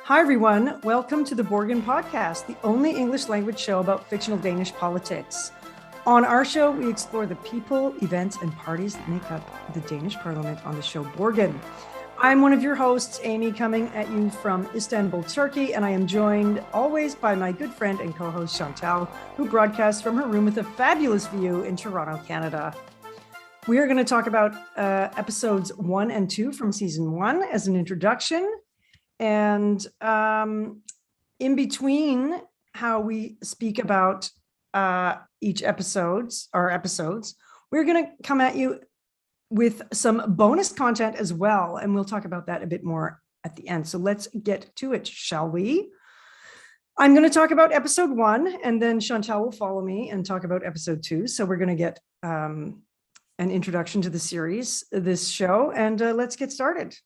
Hi, everyone. Welcome to the Borgen Podcast, the only English language show about fictional Danish politics. On our show, we explore the people, events, and parties that make up the Danish parliament on the show Borgen. I'm one of your hosts, Amy, coming at you from Istanbul, Turkey, and I am joined always by my good friend and co-host Chantal, who broadcasts from her room with a fabulous view in Toronto, Canada. We are going to talk about episodes 1 and 2 from season 1 as an introduction. And in between how we speak about each episodes, we're going to come at you with some bonus content as well. And we'll talk about that a bit more at the end. So let's get to it, shall we? I'm going to talk about episode 1, and then Chantal will follow me and talk about episode 2. So we're going to get an introduction to the series, this show, and let's get started.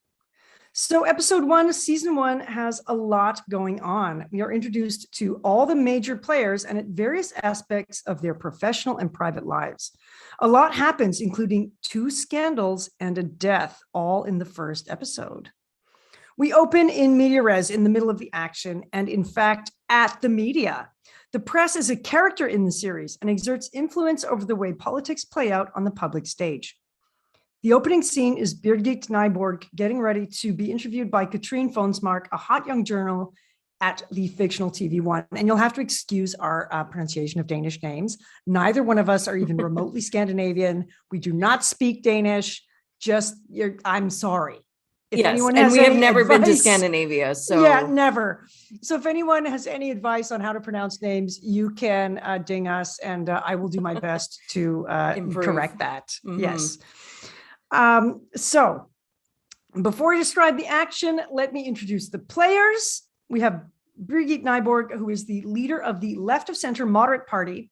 So episode 1, season 1 has a lot going on. We are introduced to all the major players and at various aspects of their professional and private lives. A lot happens, including 2 scandals and a death, all in the first episode. We open in media res, in the middle of the action, and in fact, at the media. The press is a character in the series and exerts influence over the way politics play out on the public stage. The opening scene is Birgit Nyborg getting ready to be interviewed by Katrine Fonsmark, a hot young journal at the fictional TV1. And you'll have to excuse our pronunciation of Danish names. Neither one of us are even remotely Scandinavian. We do not speak Danish. I'm sorry. If anyone has, and we have never been to Scandinavia, so yeah, never. So if anyone has any advice on how to pronounce names, you can ding us, and I will do my best to correct that. Mm-hmm. Yes. So before I describe the action, let me introduce the players. We have Birgit Nyborg, who is the leader of the left of center moderate party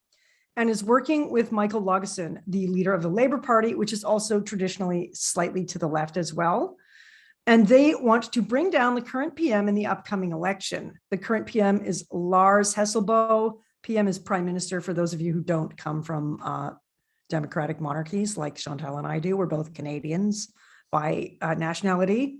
and is working with Michael Lagesson, the leader of the Labour Party, which is also traditionally slightly to the left as well. And they want to bring down the current PM in the upcoming election. The current PM is Lars Hesselbo. PM is Prime Minister, for those of you who don't come from democratic monarchies like Chantal and I do. We're both Canadians by nationality.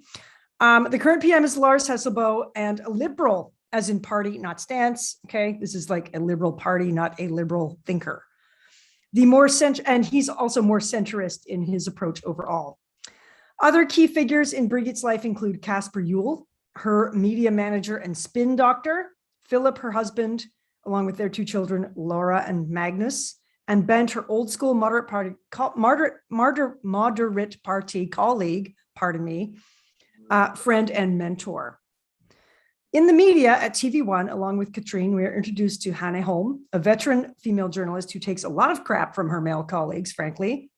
The current PM is Lars Hesselbo, and a liberal, as in party, not stance. Okay, this is like a liberal party, not a liberal thinker. And he's also more centrist in his approach overall. Other key figures in Birgit's life include Kasper Juhl, her media manager and spin doctor, Philip, her husband, along with their 2 children, Laura and Magnus, and Bent, her old school moderate party colleague, friend and mentor. In the media at TV1, along with Katrine, we are introduced to Hanne Holm, a veteran female journalist who takes a lot of crap from her male colleagues, frankly,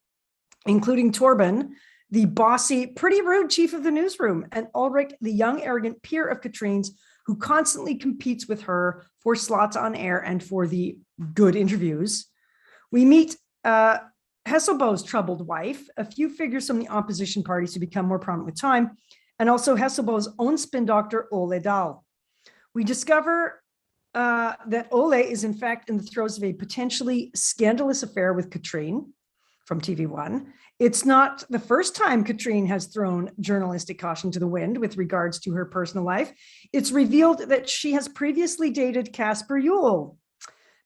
including Torben, the bossy, pretty rude chief of the newsroom, and Ulrich, the young, arrogant peer of Katrine's, who constantly competes with her for slots on air and for the good interviews. We meet Hesselbo's troubled wife, a few figures from the opposition parties who become more prominent with time, and also Hesselbo's own spin doctor, Ole Dahl. We discover that Ole is in fact in the throes of a potentially scandalous affair with Katrine from TV1. It's not the first time Katrine has thrown journalistic caution to the wind with regards to her personal life. It's revealed that she has previously dated Kasper Juhl.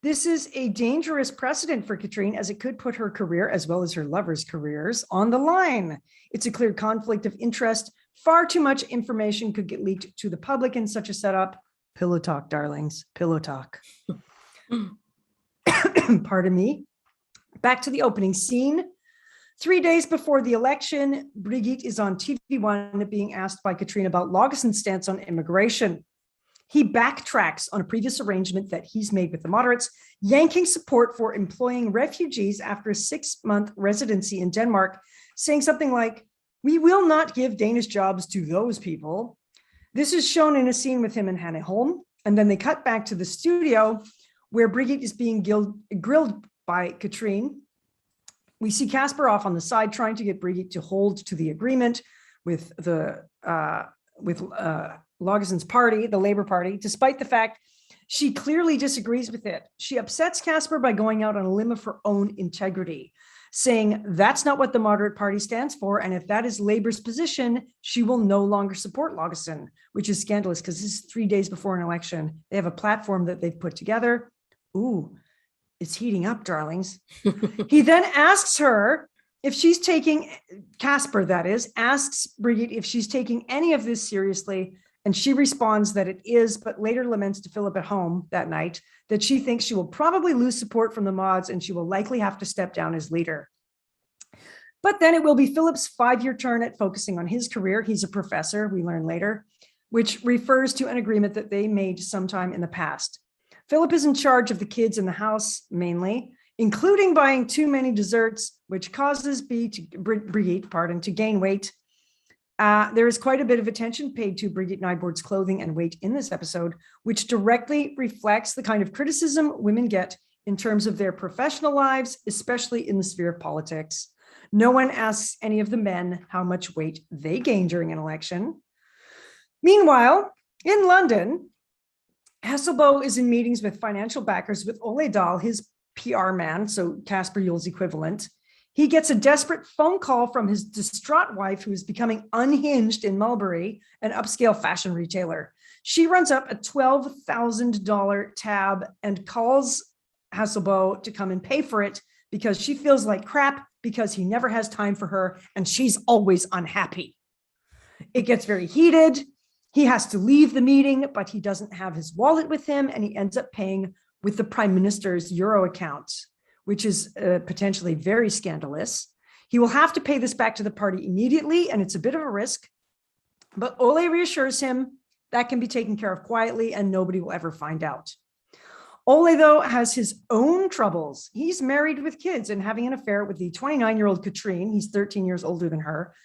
This is a dangerous precedent for Katrine, as it could put her career, as well as her lovers' careers, on the line. It's a clear conflict of interest. Far too much information could get leaked to the public in such a setup. Pillow talk, darlings, pillow talk. Pardon me. Back to the opening scene. 3 days before the election, Birgit is on TV1 being asked by Katrine about Lagesson's stance on immigration. He backtracks on a previous arrangement that he's made with the moderates, yanking support for employing refugees after a 6-month residency in Denmark, saying something like, "We will not give Danish jobs to those people." This is shown in a scene with him and Hanne Holm, and then they cut back to the studio where Birgit is being grilled by Katrine. We see Kasper off on the side trying to get Birgit to hold to the agreement with Lagesson's party, the Labour Party, despite the fact she clearly disagrees with it. She upsets Kasper by going out on a limb of her own integrity. saying that's not what the moderate party stands for. And if that is Labor's position, she will no longer support Lagesson, which is scandalous because this is 3 days before an election. They have a platform that they've put together. Ooh, it's heating up, darlings. He then asks her if she's taking, Casper, that is, asks Brigitte if she's taking any of this seriously. And she responds that it is, but later laments to Philip at home that night that she thinks she will probably lose support from the mods and she will likely have to step down as leader. But then it will be Philip's 5-year turn at focusing on his career. He's a professor, we learn later, which refers to an agreement that they made sometime in the past. Philip is in charge of the kids in the house mainly, including buying too many desserts, which causes Brigitte to gain weight. There is quite a bit of attention paid to Brigitte Nyborg's clothing and weight in this episode, which directly reflects the kind of criticism women get in terms of their professional lives, especially in the sphere of politics. No one asks any of the men how much weight they gain during an election. Meanwhile, in London, Hesselbo is in meetings with financial backers with Ole Dahl, his PR man, so Casper Yule's equivalent. He gets a desperate phone call from his distraught wife, who is becoming unhinged in Mulberry, an upscale fashion retailer. She runs up a $12,000 tab and calls Hesselbo to come and pay for it because she feels like crap because he never has time for her and she's always unhappy. It gets very heated. He has to leave the meeting, but he doesn't have his wallet with him, and he ends up paying with the Prime Minister's Euro account, which is potentially very scandalous. He will have to pay this back to the party immediately, and it's a bit of a risk. But Ole reassures him that can be taken care of quietly and nobody will ever find out. Ole, though, has his own troubles. He's married with kids and having an affair with the 29-year-old Katrine. He's 13 years older than her,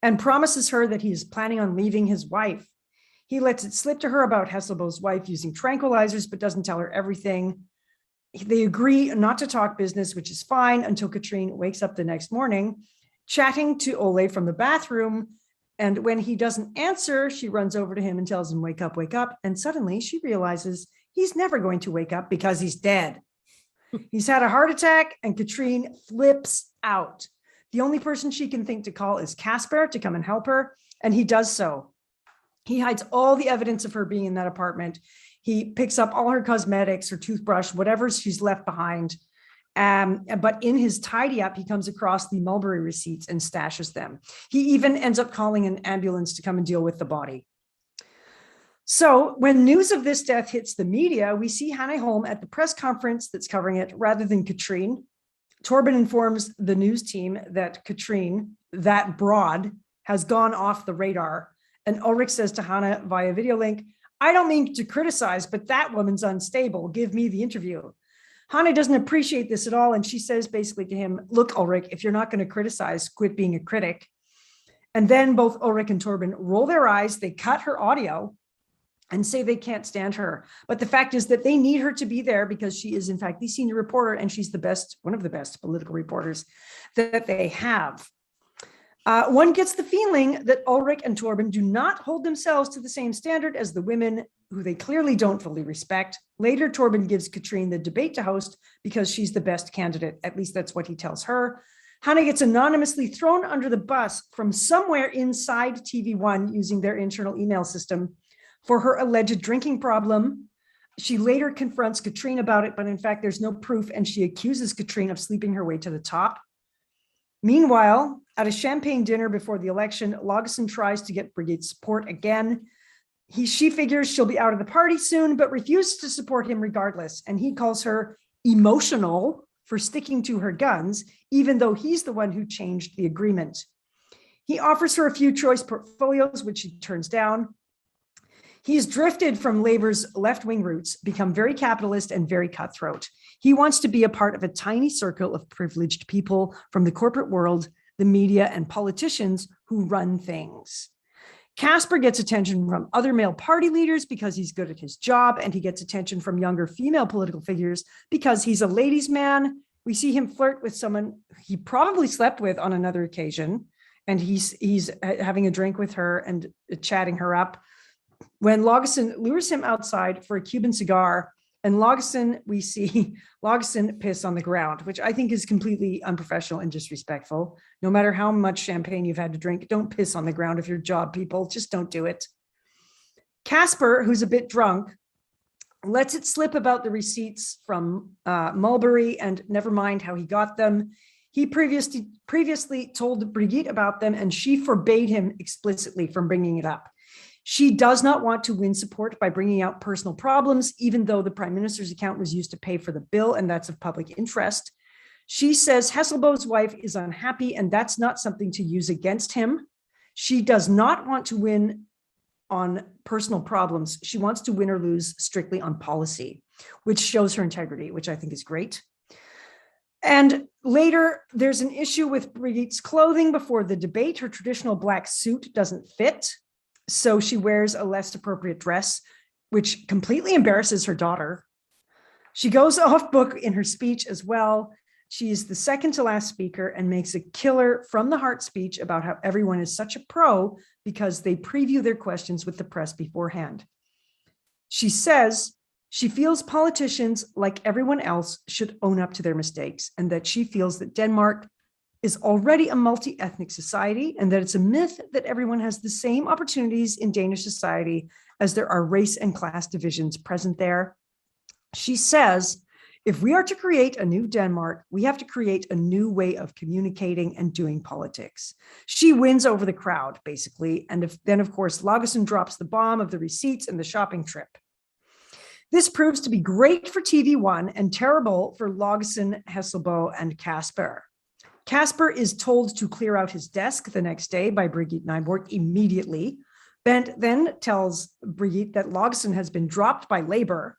and promises her that he is planning on leaving his wife. He lets it slip to her about Hesselbo's wife using tranquilizers, but doesn't tell her everything. They agree not to talk business, which is fine, until Katrine wakes up the next morning, chatting to Ole from the bathroom. And when he doesn't answer, she runs over to him and tells him, wake up, wake up. And suddenly she realizes he's never going to wake up because he's dead. He's had a heart attack, and Katrine flips out. The only person she can think to call is Casper to come and help her, and he does so. He hides all the evidence of her being in that apartment. He picks up all her cosmetics, her toothbrush, whatever she's left behind. But in his tidy up, he comes across the Mulberry receipts and stashes them. He even ends up calling an ambulance to come and deal with the body. So when news of this death hits the media, we see Hanne Holm at the press conference that's covering it rather than Katrine. Torben informs the news team that Katrine, that broad, has gone off the radar. And Ulrich says to Hanne via video link, I don't mean to criticize, but that woman's unstable. Give me the interview. Hanne doesn't appreciate this at all. And she says basically to him, look, Ulrich, if you're not going to criticize, quit being a critic. And then both Ulrich and Torben roll their eyes. They cut her audio and say they can't stand her. But the fact is that they need her to be there because she is, in fact, the senior reporter, and she's the best, one of the best political reporters that they have. One gets the feeling that Ulrich and Torben do not hold themselves to the same standard as the women who they clearly don't fully respect. Later, Torben gives Katrine the debate to host because she's the best candidate. At least that's what he tells her. Hanne gets anonymously thrown under the bus from somewhere inside TV1 using their internal email system for her alleged drinking problem. She later confronts Katrine about it, but in fact, there's no proof, and she accuses Katrine of sleeping her way to the top. Meanwhile, at a champagne dinner before the election, Lagesson tries to get Brigitte's support again. She figures she'll be out of the party soon, but refuses to support him regardless. And he calls her emotional for sticking to her guns, even though he's the one who changed the agreement. He offers her a few choice portfolios, which she turns down. He's drifted from Labor's left-wing roots, become very capitalist and very cutthroat. He wants to be a part of a tiny circle of privileged people from the corporate world, the media, and politicians who run things. Casper gets attention from other male party leaders because he's good at his job, and he gets attention from younger female political figures because he's a ladies' man. We see him flirt with someone he probably slept with on another occasion, and he's having a drink with her and chatting her up. When Lagesson lures him outside for a Cuban cigar, And Logson, we see Logson piss on the ground, which I think is completely unprofessional and disrespectful. No matter how much champagne you've had to drink, don't piss on the ground of your job, people. Just don't do it. Casper, who's a bit drunk, lets it slip about the receipts from Mulberry, and never mind how he got them. He previously told Brigitte about them, and she forbade him explicitly from bringing it up. She does not want to win support by bringing out personal problems, even though the prime minister's account was used to pay for the bill, and that's of public interest. She says Hesselbo's wife is unhappy, and that's not something to use against him. She does not want to win on personal problems. She wants to win or lose strictly on policy, which shows her integrity, which I think is great. And later, there's an issue with Brigitte's clothing before the debate. Her traditional black suit doesn't fit, so she wears a less appropriate dress, which completely embarrasses her daughter. She goes off book in her speech as well. She is the second to last speaker and makes a killer from the heart speech about how everyone is such a pro because they preview their questions with the press beforehand. She says she feels politicians, like everyone else, should own up to their mistakes, and that she feels that Denmark is already a multi-ethnic society, and that it's a myth that everyone has the same opportunities in Danish society as there are race and class divisions present there. She says, if we are to create a new Denmark, we have to create a new way of communicating and doing politics. She wins over the crowd, basically. And then, of course, Logson drops the bomb of the receipts and the shopping trip. This proves to be great for TV1 and terrible for Logson, Hesselbo, and Casper. Casper is told to clear out his desk the next day by Brigitte Nyborg immediately. Bent then tells Brigitte that Logson has been dropped by labor.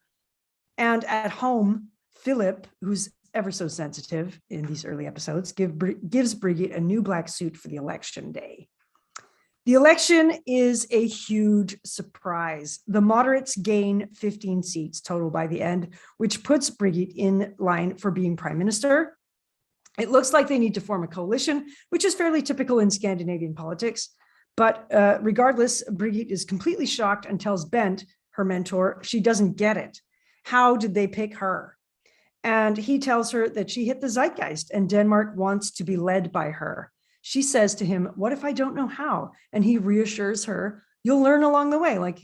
And at home, Philip, who's ever so sensitive in these early episodes, gives Brigitte a new black suit for the election day. The election is a huge surprise. The moderates gain 15 seats total by the end, which puts Brigitte in line for being prime minister. It looks like they need to form a coalition, which is fairly typical in Scandinavian politics. But regardless, Brigitte is completely shocked and tells Bent, her mentor, she doesn't get it. How did they pick her? And he tells her that she hit the zeitgeist and Denmark wants to be led by her. She says to him, what if I don't know how? And he reassures her, you'll learn along the way, like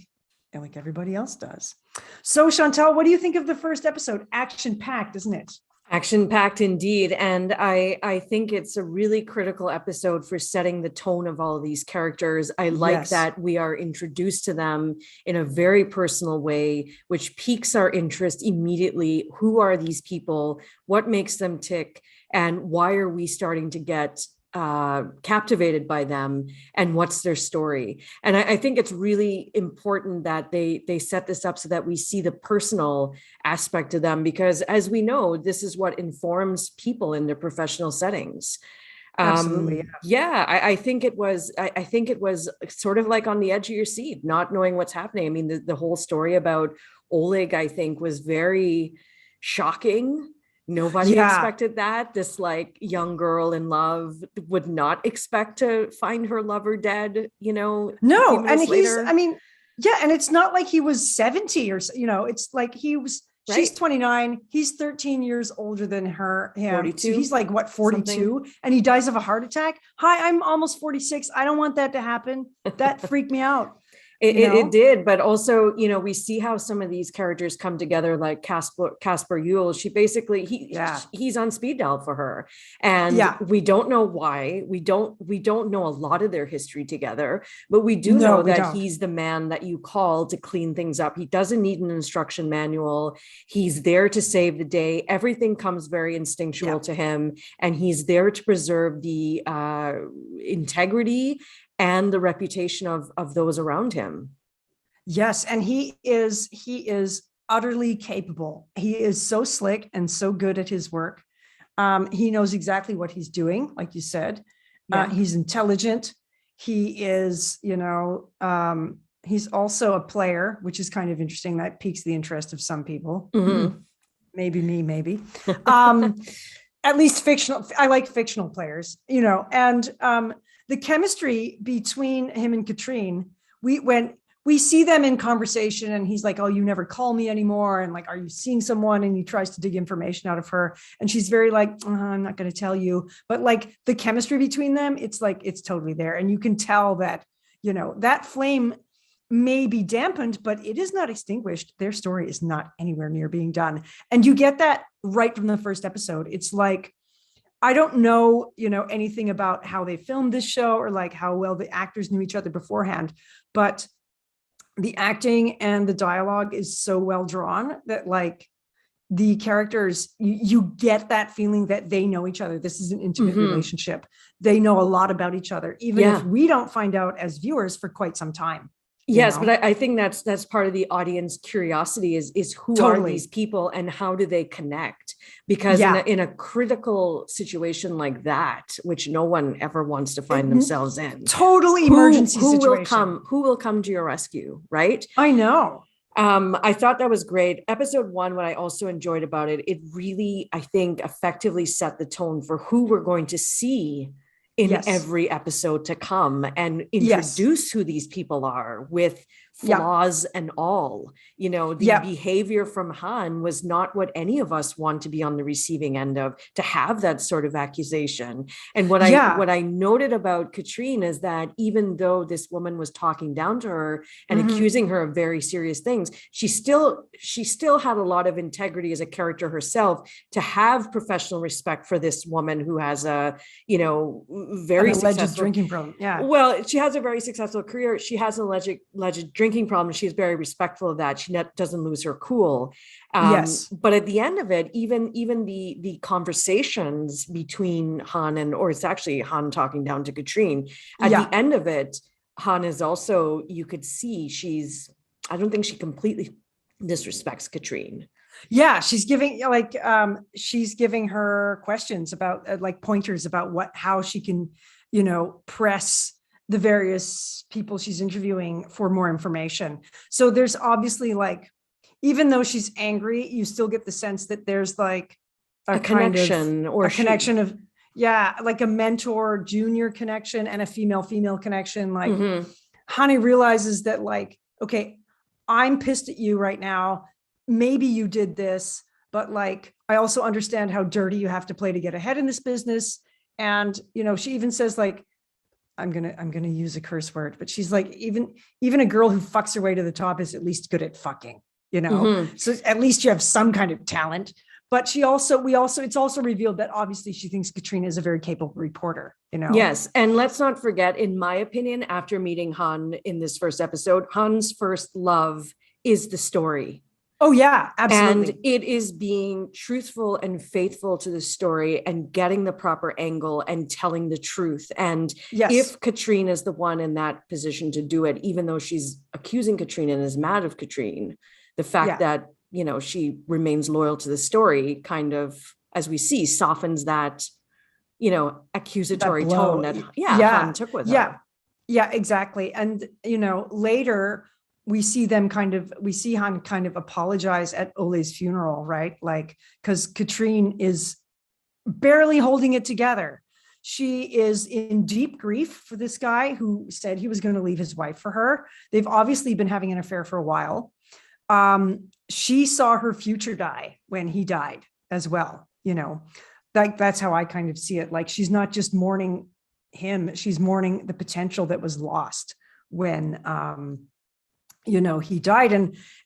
everybody else does. So Chantal, what do you think of the first episode? Action-packed, isn't it? Action-packed indeed. And I think it's a really critical episode for setting the tone of all of these characters. I like that we are introduced to them in a very personal way, which piques our interest immediately. Who are these people? What makes them tick? And why are we starting to get captivated by them, and what's their story? And I think it's really important that they set this up so that we see the personal aspect of them, because as we know, this is what informs people in their professional settings. Absolutely. I think it was sort of like on the edge of your seat, not knowing what's happening. I mean, the whole story about Oleg, I think, was very shocking. Nobody expected that. This like young girl in love would not expect to find her lover dead, No, and later. and it's not like he was 70 or, it's like he was, right. She's 29. He's 13 years older than him. 42. So he's like, 42? Something. And he dies of a heart attack. Hi, I'm almost 46. I don't want that to happen. That freaked me out. It did, but also, we see how some of these characters come together, like Casper Juhl. She basically, he's on speed dial for her, and we don't know why. We don't know a lot of their history together, but we do know that he's the man that you call to clean things up. He doesn't need an instruction manual. He's there to save the day. Everything comes very instinctual to him, and he's there to preserve the integrity and the reputation of those around him. Yes, and he is utterly capable. He is so slick and so good at his work. He knows exactly what he's doing, like you said. He's intelligent. He is, he's also a player, which is kind of interesting. That piques the interest of some people. Mm-hmm. Maybe me, maybe. At least fictional. I like fictional players, and the chemistry between him and Katrine, when we see them in conversation and he's like, oh, you never call me anymore. And like, are you seeing someone? And he tries to dig information out of her. And she's very like, I'm not going to tell you. But like the chemistry between them, it's like, it's totally there. And you can tell that, you know, that flame may be dampened, but it is not extinguished. Their story is not anywhere near being done. And you get that right from the first episode. It's like, I don't know, you know, anything about how they filmed this show or like how well the actors knew each other beforehand, but the acting and the dialogue is so well drawn that like the characters, you get that feeling that they know each other. This is an intimate relationship. They know a lot about each other, even if we don't find out as viewers for quite some time. Yes, but I think that's part of the audience curiosity is who are these people and how do they connect? Because in a critical situation like that, which no one ever wants to find themselves in, totally emergency situation. Who will come to your rescue, right? I know. I thought that was great. Episode 1, what I also enjoyed about it, it really, I think, effectively set the tone for who we're going to see in every episode to come and introduce who these people are with flaws and all. You know, the behavior from Han was not what any of us want to be on the receiving end of, to have that sort of accusation. And what I noted about Katrine is that even though this woman was talking down to her and accusing her of very serious things, she still had a lot of integrity as a character herself to have professional respect for this woman who has a, you know, very alleged drinking problem. Yeah. Well, she has a very successful career. She has an alleged drinking problem. She's very respectful of that. She doesn't lose her cool. But at the end of it, even the conversations between Han or it's actually Han talking down to Katrine. At the end of it, Han is also, you could see I don't think she completely disrespects Katrine. Yeah, she's giving her questions about like pointers about how she can, you know, press the various people she's interviewing for more information. So there's obviously like, even though she's angry, you still get the sense that there's like a connection of like a mentor junior connection and a female connection. Like Hani realizes that like, okay, I'm pissed at you right now. Maybe you did this, but like, I also understand how dirty you have to play to get ahead in this business. And, you know, she even says like, I'm going to use a curse word, but she's like, even a girl who fucks her way to the top is at least good at fucking, you know? So at least you have some kind of talent, but it's also revealed that obviously she thinks Katrina is a very capable reporter, you know? Yes. And let's not forget, in my opinion, after meeting Han in this first episode, Han's first love is the story. Oh yeah, absolutely. And it is being truthful and faithful to the story and getting the proper angle and telling the truth. And if Katrine is the one in that position to do it, even though she's accusing Katrine and is mad of Katrine, the fact that, you know, she remains loyal to the story kind of, as we see, softens that, you know, accusatory tone that Han took with her. Yeah, exactly. And, you know, later we see Han kind of apologize at Ole's funeral, right? Like, because Katrine is barely holding it together. She is in deep grief for this guy who said he was going to leave his wife for her. They've obviously been having an affair for a while. She saw her future die when he died as well. You know, like that's how I kind of see it. Like, she's not just mourning him, she's mourning the potential that was lost when, you know, he died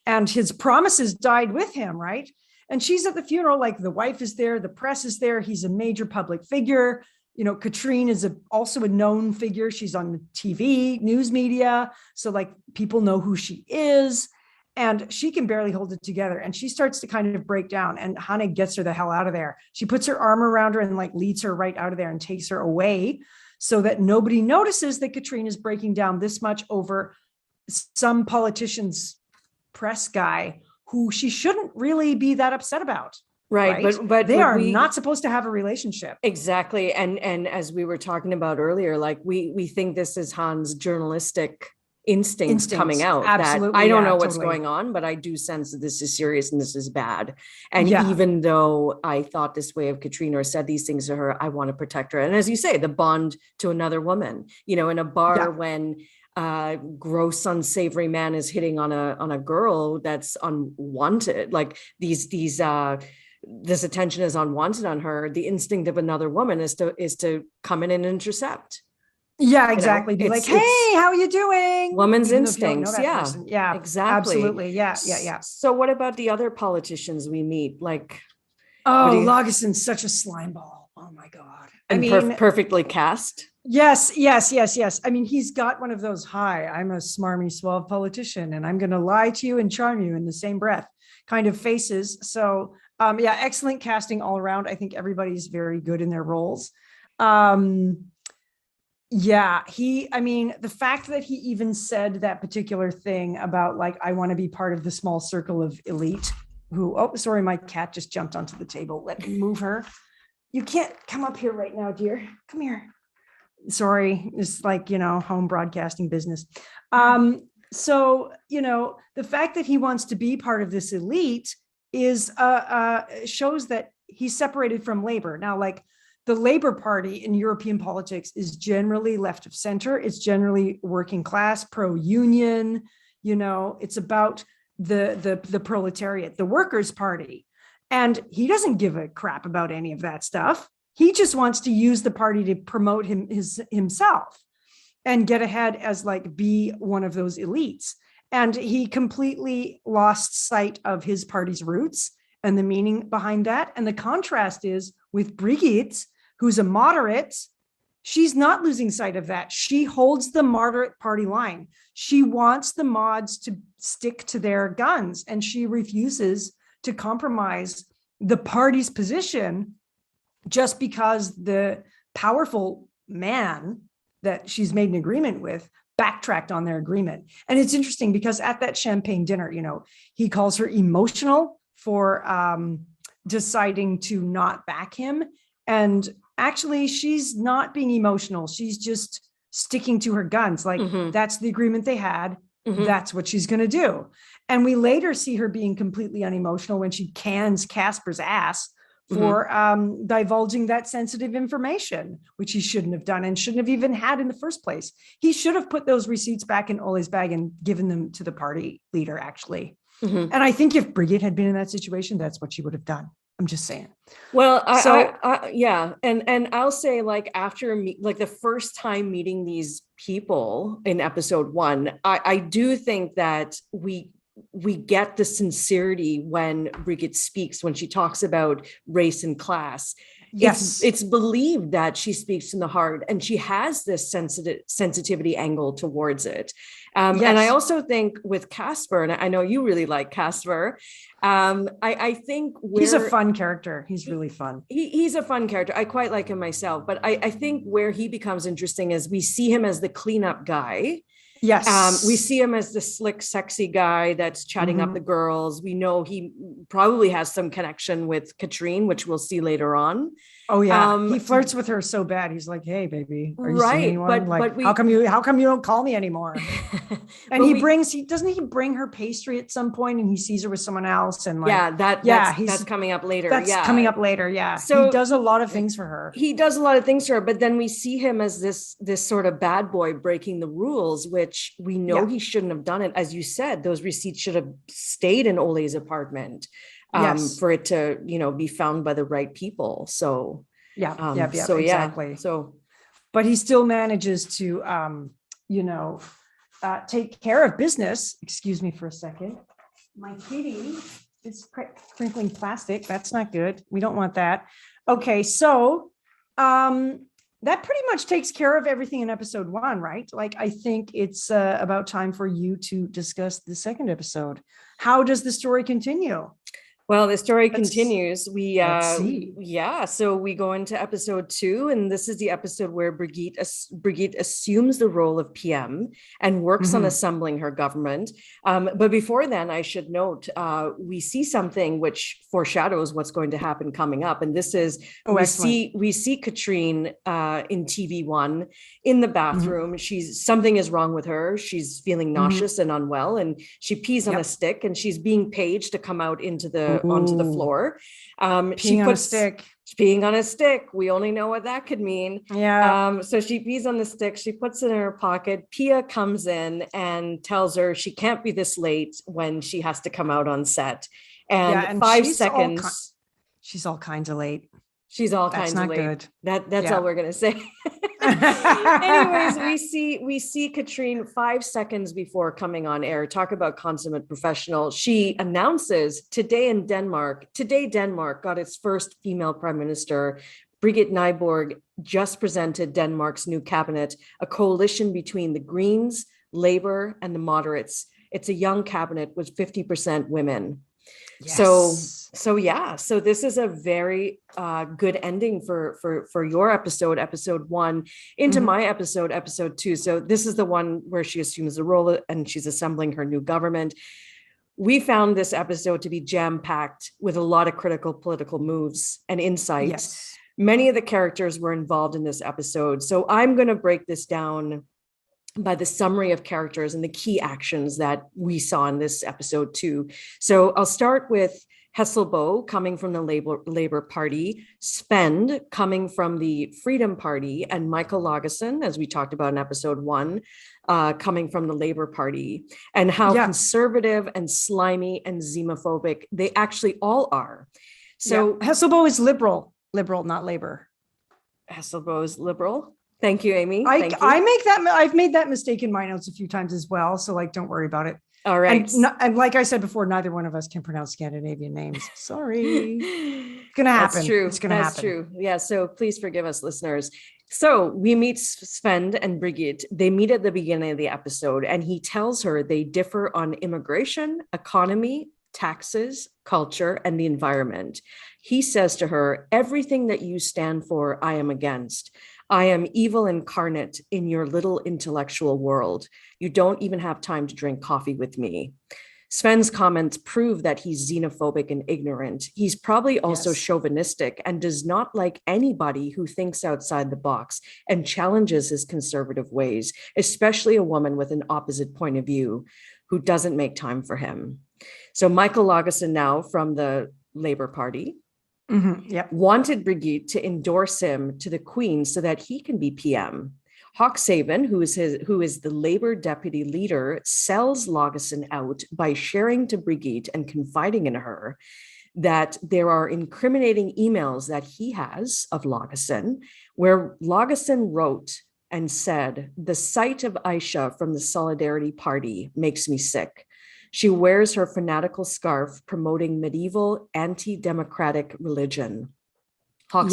and his promises died with him. Right. And she's at the funeral, like the wife is there, the press is there. He's a major public figure. You know, Katrine is also a known figure. She's on the TV, news media. So like people know who she is and she can barely hold it together. And she starts to kind of break down and Hannah gets her the hell out of there. She puts her arm around her and like leads her right out of there and takes her away so that nobody notices that Katrine is breaking down this much over some politician's press guy who she shouldn't really be that upset about. Right. But they are not supposed to have a relationship. Exactly. And as we were talking about earlier, like we think this is Han's journalistic instincts coming out. Absolutely. That I don't know what's going on, but I do sense that this is serious and this is bad. And even though I thought this way of Katrina or said these things to her, I want to protect her. And as you say, the bond to another woman, you know, in a bar when gross, unsavory man is hitting on a girl that's unwanted. Like this attention is unwanted on her. The instinct of another woman is to come in and intercept. Yeah, exactly. Be like, hey, how are you doing? Woman's instincts. Yeah, person. Yeah, exactly. Absolutely. Yeah. So what about the other politicians we meet? Like, Lageson's such a slime ball. Oh my God. And perfectly cast. Yes. I mean, he's got one of those, hi, I'm a smarmy, suave politician, and I'm going to lie to you and charm you in the same breath kind of faces. So excellent casting all around. I think everybody's very good in their roles. The fact that he even said that particular thing about like, I want to be part of the small circle of elite sorry, my cat just jumped onto the table. Let me move her. You can't come up here right now, dear. Come here. Sorry, it's like, home broadcasting business. So, the fact that he wants to be part of this elite is shows that he's separated from labor. Now, like the Labor Party in European politics is generally left of center. It's generally working class, pro-union, it's about the proletariat, the Workers' Party. And he doesn't give a crap about any of that stuff. He just wants to use the party to promote himself and get ahead as like be one of those elites. And he completely lost sight of his party's roots and the meaning behind that. And the contrast is with Brigitte, who's a moderate. She's not losing sight of that. She holds the moderate party line. She wants the mods to stick to their guns, and she refuses to compromise the party's position just because the powerful man that she's made an agreement with backtracked on their agreement. And it's interesting because at that champagne dinner, he calls her emotional for deciding to not back him. And actually, she's not being emotional. She's just sticking to her guns. Like, that's the agreement they had. That's what she's going to do. And we later see her being completely unemotional when she cans Casper's ass for divulging that sensitive information, which he shouldn't have done and shouldn't have even had in the first place. He should have put those receipts back in Ole's bag and given them to the party leader, actually. And I think if Brigitte had been in that situation, that's what she would have done. I'm just saying. Well, and I'll say, like, after the first time meeting these people in episode 1, I do think that we get the sincerity when Brigitte speaks, when she talks about race and class. Yes, it's believed that she speaks from the heart, and she has this sensitivity angle towards it. And I also think with Casper, and I know you really like Casper. I think he's a fun character. He's really fun. He's a fun character. I quite like him myself, but I think where he becomes interesting is we see him as the cleanup guy. Yes. We see him as the slick, sexy guy that's chatting up the girls. We know he probably has some connection with Katrine, which we'll see later on. Oh yeah, he flirts with her so bad. He's like, "Hey, baby, are you seeing anyone? But how come you don't call me anymore?" And doesn't he bring her pastry at some point, and he sees her with someone else, and that's coming up later. That's coming up later. Yeah, so he does a lot of things for her. But then we see him as this sort of bad boy breaking the rules, which we know he shouldn't have done it. As you said, those receipts should have stayed in Ole's apartment. For it to, be found by the right people. So, exactly. So, but he still manages to, take care of business. Excuse me for a second. My kitty is sprinkling plastic. That's not good. We don't want that. Okay. So, that pretty much takes care of everything in episode 1, right? Like, I think it's about time for you to discuss the second episode. How does the story continue? Well, the story continues. So we go into episode 2, and this is the episode where Brigitte assumes the role of PM and works on assembling her government. But before then, I should note, we see something which foreshadows what's going to happen coming up. And this is, we see Katrine in TV1 in the bathroom. Something is wrong with her. She's feeling nauseous and unwell, and she pees on a stick, and she's being paged to come out into the onto the floor. She Peeing on a puts stick. peeing on a stick. We only know what that could mean. Yeah. So she pees on the stick. She puts it in her pocket. Pia comes in and tells her she can't be this late when she has to come out on set. And 5 seconds. She's all kinds of late. She's all That's kinds of not late. good. That's all we're gonna say. Anyways, we see Katrine 5 seconds before coming on air. Talk about consummate professional. She announces today Denmark got its first female prime minister. Brigitte Nyborg just presented Denmark's new cabinet, a coalition between the Greens, Labour, and the moderates. It's a young cabinet with 50% women. Yes. So this is a very good ending for your episode 1, into my episode 2. So this is the one where she assumes the role and she's assembling her new government. We found this episode to be jam-packed with a lot of critical political moves and insights. Yes. Many of the characters were involved in this episode. So I'm going to break this down by the summary of characters and the key actions that we saw in this episode 2. So I'll start with Hesselbo coming from the Labour Party, Svend coming from the Freedom Party, and Michael Lagesson, as we talked about in episode 1, coming from the Labour Party, and how conservative and slimy and xenophobic they actually all are. So Hesselbo is liberal, not Labour. Hesselbo is liberal. Thank you, Amy. I've made that mistake in my notes a few times as well. So don't worry about it. All right. And like I said before, neither one of us can pronounce Scandinavian names. Sorry. It's going to happen. That's true. It's going to happen. That's true. Yeah. So please forgive us, listeners. So we meet Svend and Brigitte. They meet at the beginning of the episode, and he tells her they differ on immigration, economy, taxes, culture, and the environment. He says to her, everything that you stand for, I am against. I am evil incarnate in your little intellectual world. You don't even have time to drink coffee with me. Sven's comments prove that he's xenophobic and ignorant. He's probably also chauvinistic and does not like anybody who thinks outside the box and challenges his conservative ways, especially a woman with an opposite point of view who doesn't make time for him. So Michael Lagesson, now from the Labour Party, wanted Brigitte to endorse him to the Queen so that he can be PM. Hoxhaven, who is the Labour deputy leader, sells Lagesson out by sharing to Brigitte and confiding in her that there are incriminating emails that he has of Lagesson, where Lagesson wrote and said, "The sight of Aisha from the Solidarity Party makes me sick. She wears her fanatical scarf promoting medieval anti-democratic religion." And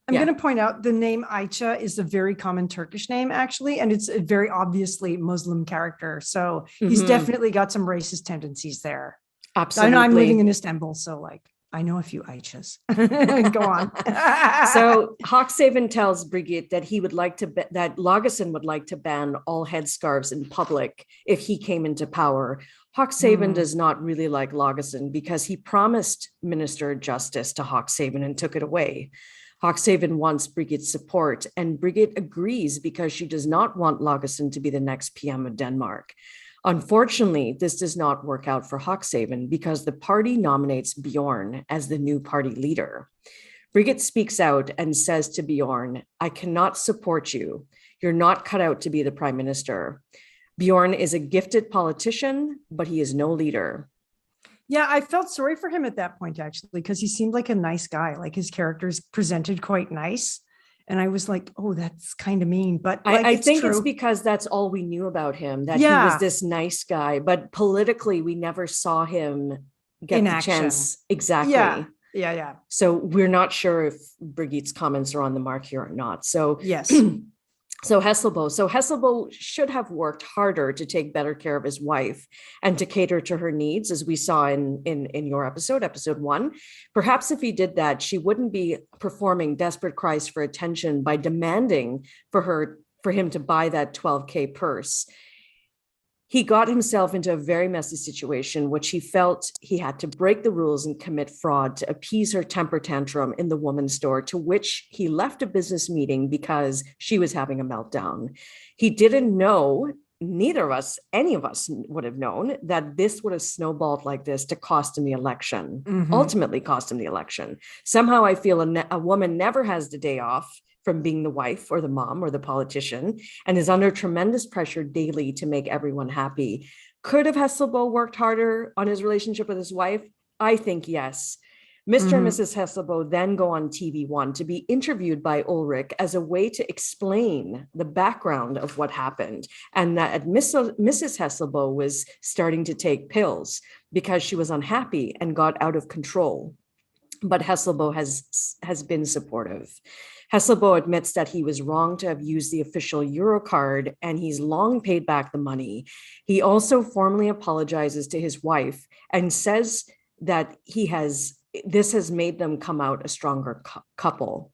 I'm going to point out the name Ayça is a very common Turkish name, actually, and it's a very obviously Muslim character. So he's definitely got some racist tendencies there. Absolutely. I know I'm living in Istanbul, so I know a few Ayças. Go on. So Hoxhaven tells Brigitte that that Lagesson would like to ban all headscarves in public if he came into power. Hoxhaven does not really like Lagesson because he promised Minister of Justice to Hoxhaven and took it away. Hoxhaven wants Brigitte's support, and Brigitte agrees because she does not want Lagesson to be the next PM of Denmark. Unfortunately, this does not work out for Hoxhaven because the party nominates Bjorn as the new party leader. Brigitte speaks out and says to Bjorn, "I cannot support you. You're not cut out to be the prime minister." Bjorn is a gifted politician, but he is no leader. Yeah, I felt sorry for him at that point, actually, because he seemed like a nice guy. Like his character's presented quite nice. And I was like, oh, that's kind of mean. But I think it's because that's all we knew about him, that he was this nice guy. But politically, we never saw him get in the action. Chance. Exactly. Yeah. So we're not sure if Brigitte's comments are on the mark here or not. So yes. So Hesselbo should have worked harder to take better care of his wife and to cater to her needs, as we saw in your episode 1. Perhaps if he did that, she wouldn't be performing desperate cries for attention by demanding for him to buy that 12K purse. He got himself into a very messy situation, which he felt he had to break the rules and commit fraud to appease her temper tantrum in the woman's store, to which he left a business meeting because she was having a meltdown. He didn't know neither of us, any of us would have known that this would have snowballed like this to cost him the election, ultimately cost him the election. Somehow I feel a woman never has the day off from being the wife or the mom or the politician and is under tremendous pressure daily to make everyone happy. Could have Hesselbo worked harder on his relationship with his wife? I think yes. Mr. and Mrs. Hesselbo then go on TV1 to be interviewed by Ulrich as a way to explain the background of what happened, and that Mrs. Hesselbo was starting to take pills because she was unhappy and got out of control. But Hesselbo has been supportive. Hesselbo admits that he was wrong to have used the official Eurocard, and he's long paid back the money. He also formally apologizes to his wife and says that this has made them come out a stronger couple.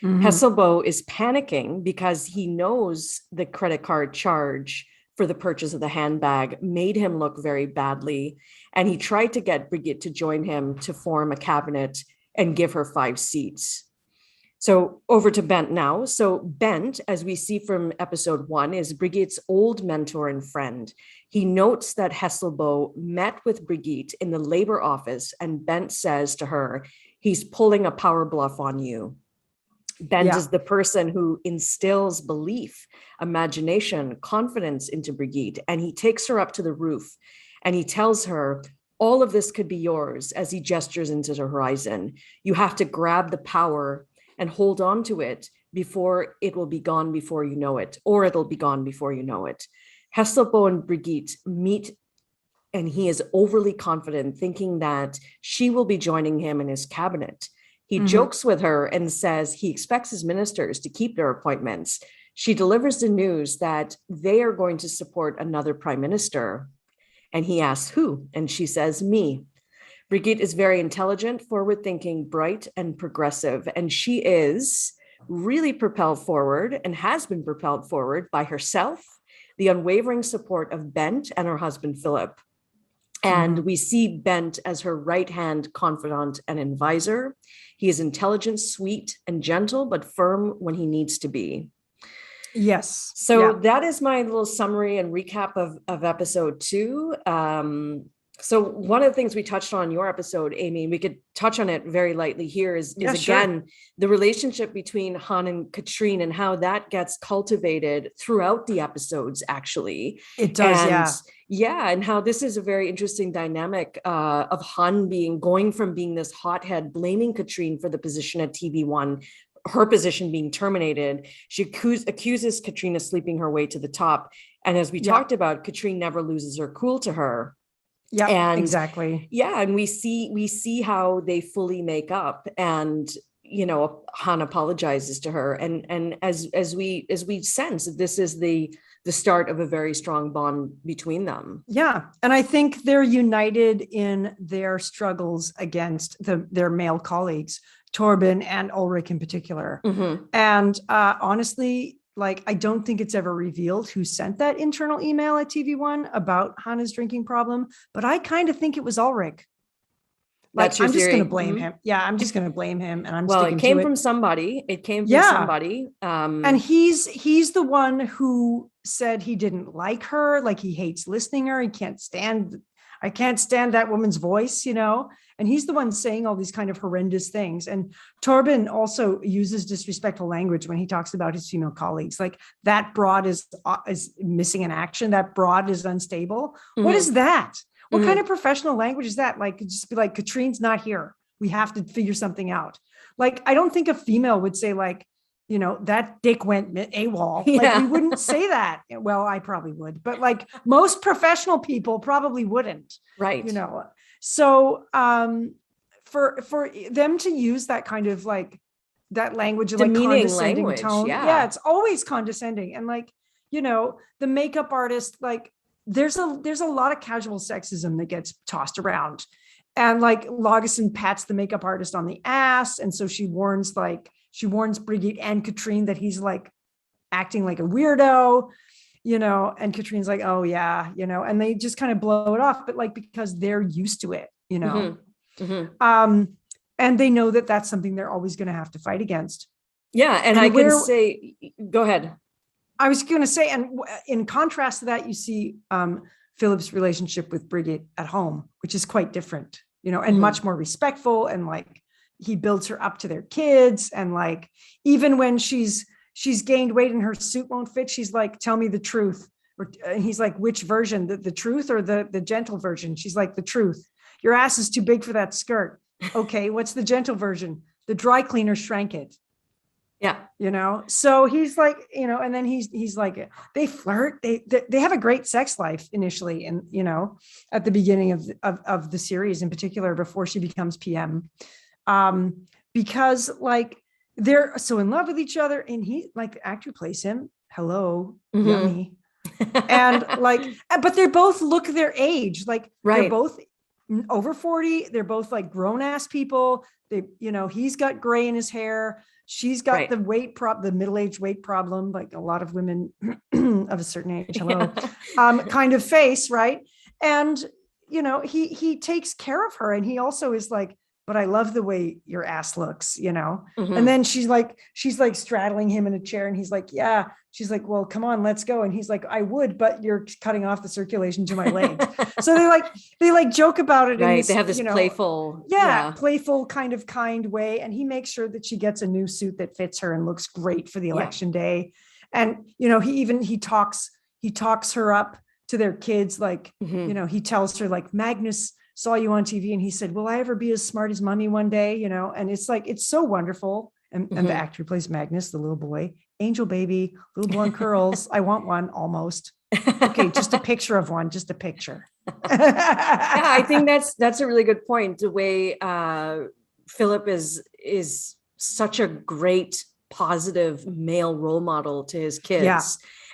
Hesselbo is panicking because he knows the credit card charge for the purchase of the handbag made him look very badly. And he tried to get Brigitte to join him to form a cabinet and give her 5 seats. So over to Bent now. So Bent, as we see from episode 1, is Brigitte's old mentor and friend. He notes that Hesselbo met with Brigitte in the labor office, and Bent says to her, he's pulling a power bluff on you. Bent is the person who instills belief, imagination, confidence into Brigitte, and he takes her up to the roof and he tells her, all of this could be yours, as he gestures into the horizon. You have to grab the power and hold on to it before it will be gone before you know it, or it'll be gone before you know it. Hesselbo and Brigitte meet, and he is overly confident, thinking that she will be joining him in his cabinet. He jokes with her and says he expects his ministers to keep their appointments. She delivers the news that they are going to support another prime minister. And he asks who, and she says, me. Brigitte is very intelligent, forward-thinking, bright, and progressive, and she is really propelled forward and has been propelled forward by herself, the unwavering support of Bent and her husband, Philip. And we see Bent as her right-hand confidant and advisor. He is intelligent, sweet, and gentle, but firm when he needs to be. Yes. So that is my little summary and recap of episode 2. So one of the things we touched on in your episode, Amy, we could touch on it very lightly here, is again, the relationship between Han and Katrine and how that gets cultivated throughout the episodes, actually. It does, and how this is a very interesting dynamic of Han going from being this hothead, blaming Katrine for the position at TV1, her position being terminated. She accuses Katrine of sleeping her way to the top. And as we talked about, Katrine never loses her cool to her. Yeah, and exactly. Yeah, and we see how they fully make up, and Han apologizes to her, and as we sense that this is the start of a very strong bond between them. Yeah, and I think they're united in their struggles against their male colleagues, Torben and Ulrich in particular. And honestly, like, I don't think it's ever revealed who sent that internal email at TV1 about Hannah's drinking problem, but I kind of think it was Ulrich. Like, I'm just going to blame him. Yeah, I'm just going to blame him, and it came from somebody. It came from somebody. And he's the one who said he didn't like her, like he hates listening to her. I can't stand that woman's voice, and he's the one saying all these kind of horrendous things. And Torben also uses disrespectful language when he talks about his female colleagues. Like, that broad is missing in action. That broad is unstable. What is that? What kind of professional language is that? Like, just be like, Katrine's not here. We have to figure something out. Like, I don't think a female would say, like, that dick went AWOL. Like, we wouldn't say that. Well, I probably would, but like most professional people probably wouldn't. Right. So for them to use that kind of like that language, like condescending language, tone. Yeah, it's always condescending. And like, the makeup artist, like there's a lot of casual sexism that gets tossed around. And like Lagerson pats the makeup artist on the ass. And so she warns Brigitte and Katrine that he's like acting like a weirdo, and Katrine's like, oh yeah, and they just kind of blow it off, but like, because they're used to it, and they know that that's something they're always going to have to fight against. Yeah. And I can say, go ahead. I was going to say, and in contrast to that, you see Philip's relationship with Bridget at home, which is quite different, and much more respectful. And like, he builds her up to their kids. And like, even when she's gained weight and her suit won't fit, she's like, tell me the truth. And he's like, which version, the truth or the gentle version? She's like, the truth. Your ass is too big for that skirt. Okay. What's the gentle version? The dry cleaner shrank it. Yeah. So he's like, and then he's like, they flirt. They have a great sex life initially. And, at the beginning of the series in particular, before she becomes PM, because like, they're so in love with each other, and he, like, the actor plays him. Hello, yummy. And like, but they both look their age. Like, they're both over 40. They're both like grown ass people. They, he's got gray in his hair. She's got the the middle-aged weight problem, like a lot of women of a certain age, kind of face. Right. And, he takes care of her, and he also is like, but I love the way your ass looks, and then she's like straddling him in a chair, and he's like, yeah, she's like, well, come on, let's go. And he's like, I would, but you're cutting off the circulation to my legs. So they joke about it. Right. They have this playful, playful kind way. And he makes sure that she gets a new suit that fits her and looks great for the election day. And, he talks her up to their kids. Like, he tells her, like, Magnus saw you on TV and he said, will I ever be as smart as mommy one day? And it's like, it's so wonderful. And the actor who plays Magnus, the little boy, angel baby, little blonde curls. I want one almost. Okay. Just a picture of one, just a picture. Yeah, I think that's a really good point. The way Philip is such a great positive male role model to his kids. Yeah.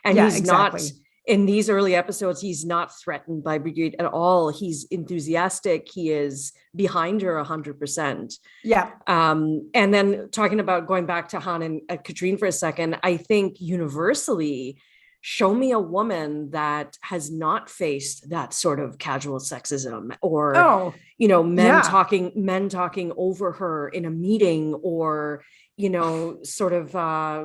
And he's not, in these early episodes, he's not threatened by Brigitte at all. He's enthusiastic. He is behind her 100%. Yeah. And then talking about going back to Han and Katrine for a second, I think universally, show me a woman that has not faced that sort of casual sexism or, men talking over her in a meeting, or, sort of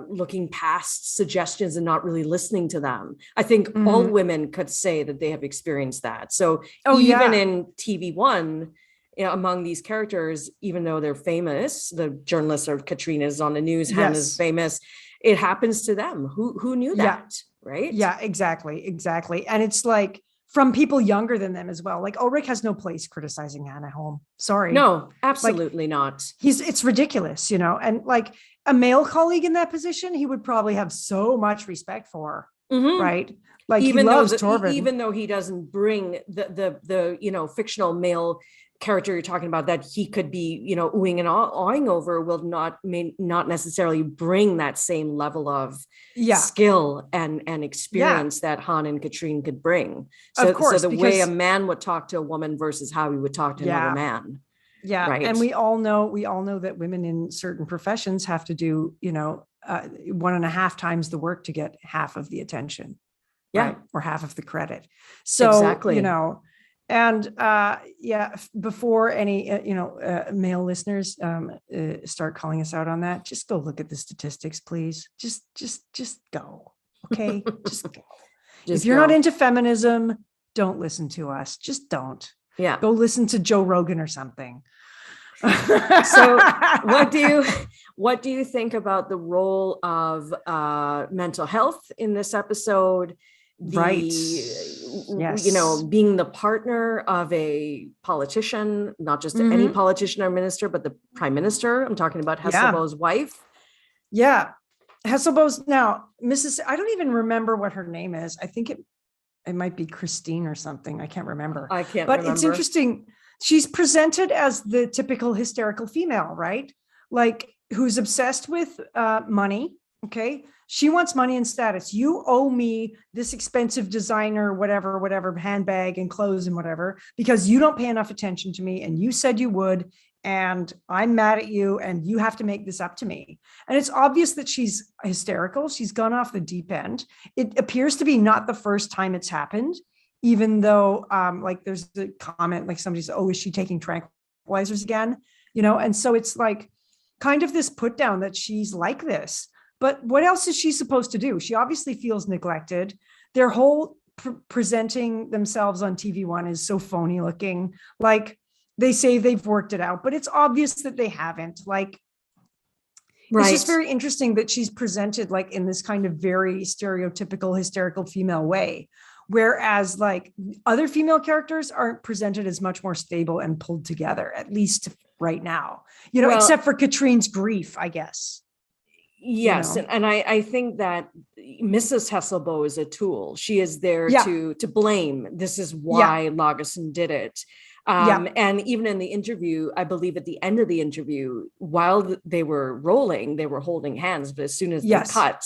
looking past suggestions and not really listening to them. I think all women could say that they have experienced that. So even in TV1, among these characters, even though they're famous, the journalists or Katrine is on the news, Hannah's famous, it happens to them. Who knew that? Right? Yeah, exactly. And it's like, from people younger than them as well. Like, Ulrich has no place criticizing Hannah Holm. Sorry. No, absolutely not. It's ridiculous, and like a male colleague in that position, he would probably have so much respect for, right? Like, even he loves Torvald. Even though he doesn't bring the fictional male character you're talking about that he could be, oohing and awing over, may not necessarily bring that same level of skill and experience that Han and Katrine could bring. So, of course, the way a man would talk to a woman versus how he would talk to another man. Yeah. Right. And we all know that women in certain professions have to do, 1.5 times the work to get half of the attention. Yeah. Right? Or half of the credit. So, exactly. And before any, male listeners start calling us out on that, just go look at the statistics, please. Just go. Okay. Just go. If you're not into feminism, don't listen to us. Just don't. Yeah. Go listen to Joe Rogan or something. So what do you think about the role of mental health in this episode? Yes. Being the partner of a politician, not just any politician or minister, but the prime minister. I'm talking about Hesselbo's wife. Yeah. Hesselbo's now, I don't even remember what her name is. I think it might be Christine or something. I can't remember. But it's interesting. She's presented as the typical hysterical female, right? Like, who's obsessed with money. Okay. She wants money and status. You owe me this expensive designer, whatever, handbag and clothes and whatever, because you don't pay enough attention to me. And you said you would, and I'm mad at you, and you have to make this up to me. And it's obvious that she's hysterical. She's gone off the deep end. It appears to be not the first time it's happened, even though there's a comment, like somebody says, oh, is she taking tranquilizers again? And so it's like kind of this put down that she's like this. But what else is she supposed to do? She obviously feels neglected. Their whole presenting themselves on TV1 is so phony looking. Like they say they've worked it out, but it's obvious that they haven't. Like, it's just very interesting that she's presented like in this kind of very stereotypical hysterical female way. Whereas like other female characters aren't presented as much more stable and pulled together, at least right now, except for Katrine's grief, I guess. Yes. And I think that Mrs. Hesselbo is a tool. She is there to blame. This is why Lagerson did it. And even in the interview, I believe at the end of the interview, while they were rolling, they were holding hands. But as soon as they cut,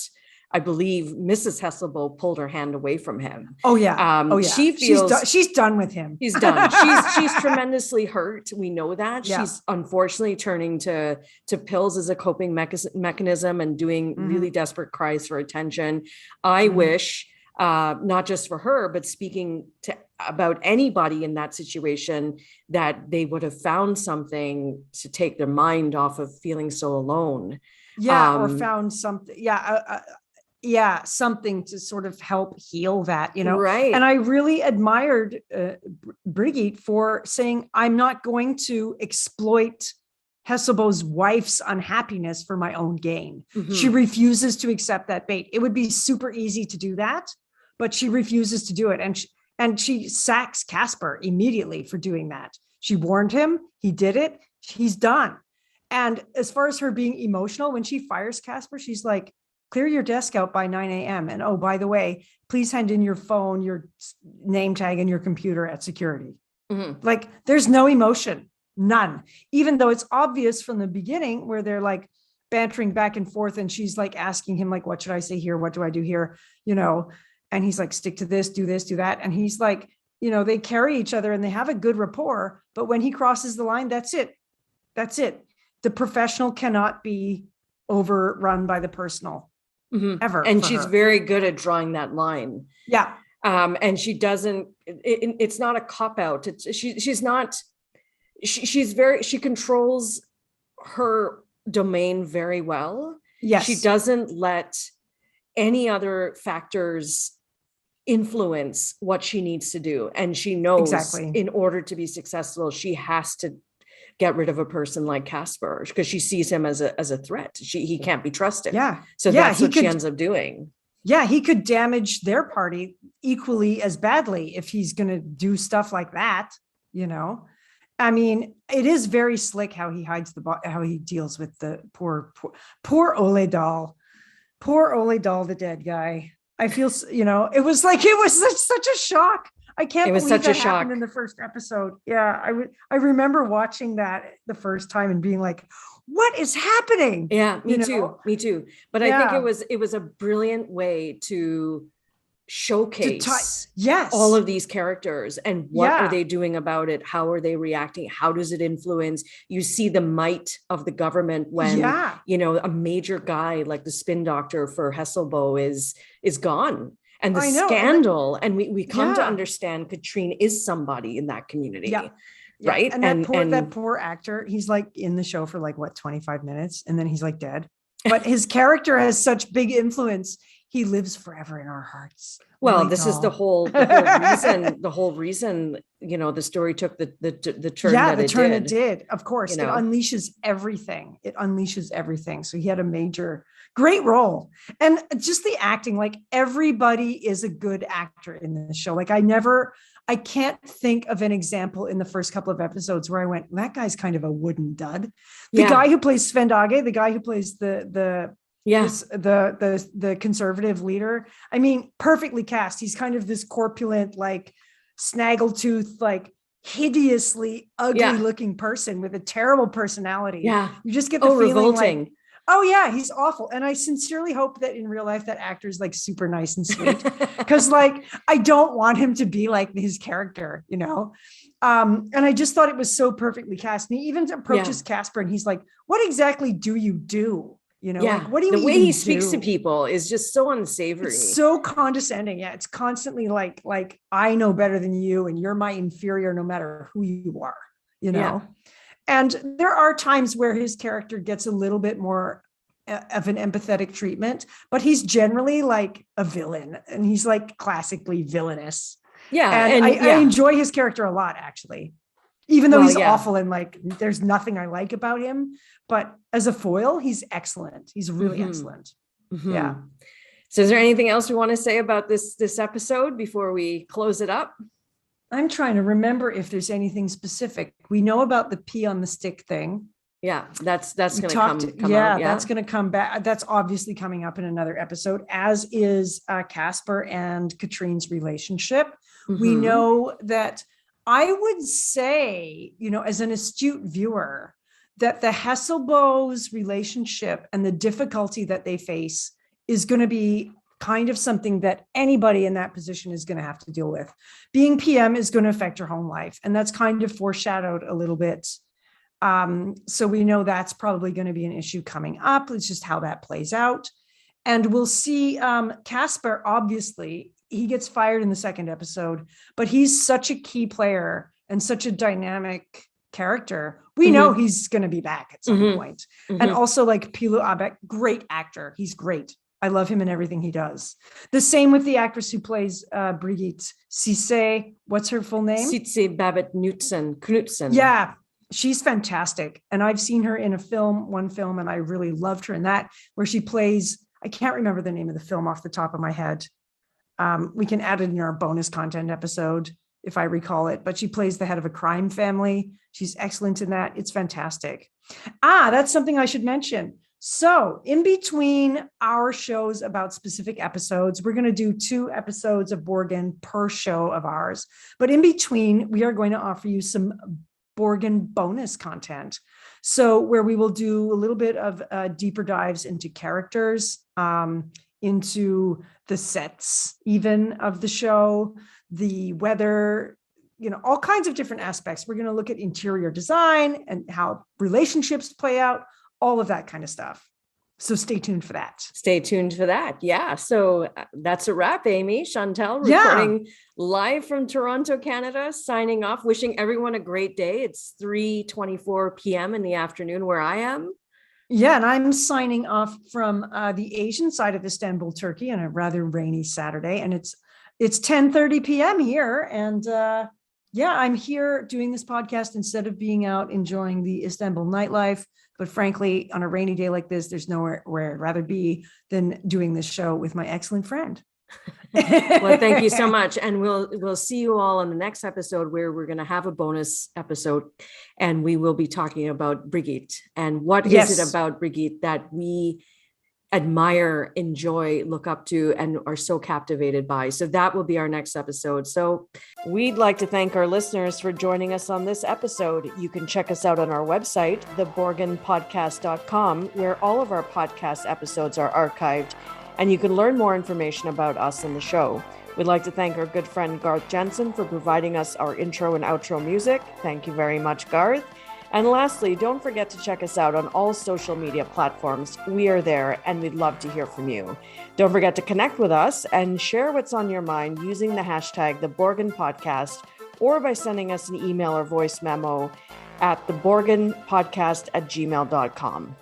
I believe Mrs. Hesselbo pulled her hand away from him. Oh yeah. She feels she's done with him. He's done. She's tremendously hurt. We know that. Yeah. She's unfortunately turning to pills as a coping mechanism and doing really desperate cries for attention. I wish, not just for her, but speaking about anybody in that situation, that they would have found something to take their mind off of feeling so alone. Yeah, or found something. Something to sort of help heal that, Right. And I really admired Brigitte for saying, I'm not going to exploit Hesselbo's wife's unhappiness for my own gain. She refuses to accept that bait. It would be super easy to do that, but she refuses to do it. And she sacks Casper immediately for doing that. She warned him. He did it. He's done. And as far as her being emotional, when she fires Casper, she's like, clear your desk out by 9 a.m. And oh, by the way, please hand in your phone, your name tag, and your computer at security. Like there's no emotion, none, even though it's obvious from the beginning where they're like bantering back and forth. And she's like asking him, like, what should I say here? What do I do here? And he's like, stick to this, do that. And he's like, they carry each other and they have a good rapport. But when he crosses the line, that's it. The professional cannot be overrun by the personal. Ever. And she's very good at drawing that line. Yeah. And she doesn't, it's not a cop out. She controls her domain very well. Yes. She doesn't let any other factors influence what she needs to do. And she knows in order to be successful, she has to get rid of a person like Casper because she sees him as a threat. He can't be trusted. Yeah. So that's what she ends up doing. Yeah. He could damage their party equally as badly if he's going to do stuff like that. I mean, it is very slick how he hides how he deals with the poor Ole Dahl, the dead guy. I feel, it was such a shock. I can't believe that happened in the first episode. Yeah, I remember watching that the first time and being like, what is happening? Yeah, me too. But I think it was a brilliant way to showcase all of these characters and what are they doing about it? How are they reacting? How does it influence? You see the might of the government when, a major guy like the spin doctor for Hesselbo is gone. And the scandal, and we come to understand Katrine is somebody in that community, right? And that poor actor, he's like in the show for like 25 minutes, and then he's like dead. But his character has such big influence; he lives forever in our hearts. Well, this is the whole reason. The whole reason, the story took the turn that it did. It did. Of course, it unleashes everything. So he had a great role, and just the acting. Like everybody is a good actor in this show. Like I can't think of an example in the first couple of episodes where I went, that guy's kind of a wooden dud. The guy who plays Svend-Åge, the guy who plays the conservative leader. I mean, perfectly cast. He's kind of this corpulent, like snaggletooth, like hideously ugly looking person with a terrible personality. Yeah. You just get the feeling revolting. Like, oh yeah, he's awful. And I sincerely hope that in real life, that actor is like super nice and sweet. Cause like, I don't want him to be like his character, And I just thought it was so perfectly cast. And he even approaches Casper and he's like, what exactly do you do? Like, what do you the way he speaks to people is just so unsavory. It's so condescending. Yeah. It's constantly like I know better than you and you're my inferior no matter who you are, And there are times where his character gets a little bit more of an empathetic treatment, but he's generally like a villain, and he's like classically villainous. Yeah. And I enjoy his character a lot, actually, even though he's awful and like there's nothing I like about him. But as a foil, he's excellent. He's really excellent. Yeah. So is there anything else we want to say about this episode before we close it up? I'm trying to remember if there's anything specific. We know about the pea on the stick thing. Yeah, that's going to come out. That's going to come back. That's obviously coming up in another episode, as is Casper and Katrine's relationship. We know that, I would say, as an astute viewer, that the Hesselbo's relationship and the difficulty that they face is going to be kind of something that anybody in that position is going to have to deal with. Being PM is going to affect your home life, and that's kind of foreshadowed a little bit. So we know that's probably going to be an issue coming up. It's just how that plays out. And we'll see Casper, obviously, he gets fired in the second episode, but he's such a key player and such a dynamic character. We know he's going to be back at some point. And also like Pilou Asbæk, great actor. He's great. I love him in everything he does. The same with the actress who plays Brigitte. Cisse, what's her full name? Cisse Babett Knudsen. Yeah, she's fantastic. And I've seen her in one film, and I really loved her in that, where she plays, I can't remember the name of the film off the top of my head. We can add it in our bonus content episode if I recall it, but she plays the head of a crime family. She's excellent in that. It's fantastic. That's something I should mention. So in between our shows about specific episodes, we're going to do 2 episodes of Borgen per show of ours. But in between, we are going to offer you some Borgen bonus content. So where we will do a little bit of deeper dives into characters, into the sets even of the show, the weather, all kinds of different aspects. We're going to look at interior design and how relationships play out, all of that kind of stuff. So stay tuned for that. Yeah. So that's a wrap, Amy. Chantal reporting live from Toronto, Canada, signing off, wishing everyone a great day. It's 3:24 p.m. in the afternoon where I am. Yeah, and I'm signing off from the Asian side of Istanbul, Turkey, on a rather rainy Saturday. And it's 10:30 p.m. here. And I'm here doing this podcast instead of being out enjoying the Istanbul nightlife. But frankly, on a rainy day like this, there's nowhere where I'd rather be than doing this show with my excellent friend. Well, thank you so much. And we'll see you all on the next episode, where we're going to have a bonus episode, and we will be talking about Brigitte and what is it about Brigitte that we admire, enjoy, look up to, and are so captivated by. So that will be our next episode. So we'd like to thank our listeners for joining us on this episode. You can check us out on our website, theborgenpodcast.com, where all of our podcast episodes are archived, and you can learn more information about us and the show. We'd like to thank our good friend Garth Jensen for providing us our intro and outro music. Thank you very much, Garth. And lastly, don't forget to check us out on all social media platforms. We are there, and we'd love to hear from you. Don't forget to connect with us and share what's on your mind using the hashtag #TheBorgenPodcast, or by sending us an email or voice memo at theborgenpodcast@gmail.com.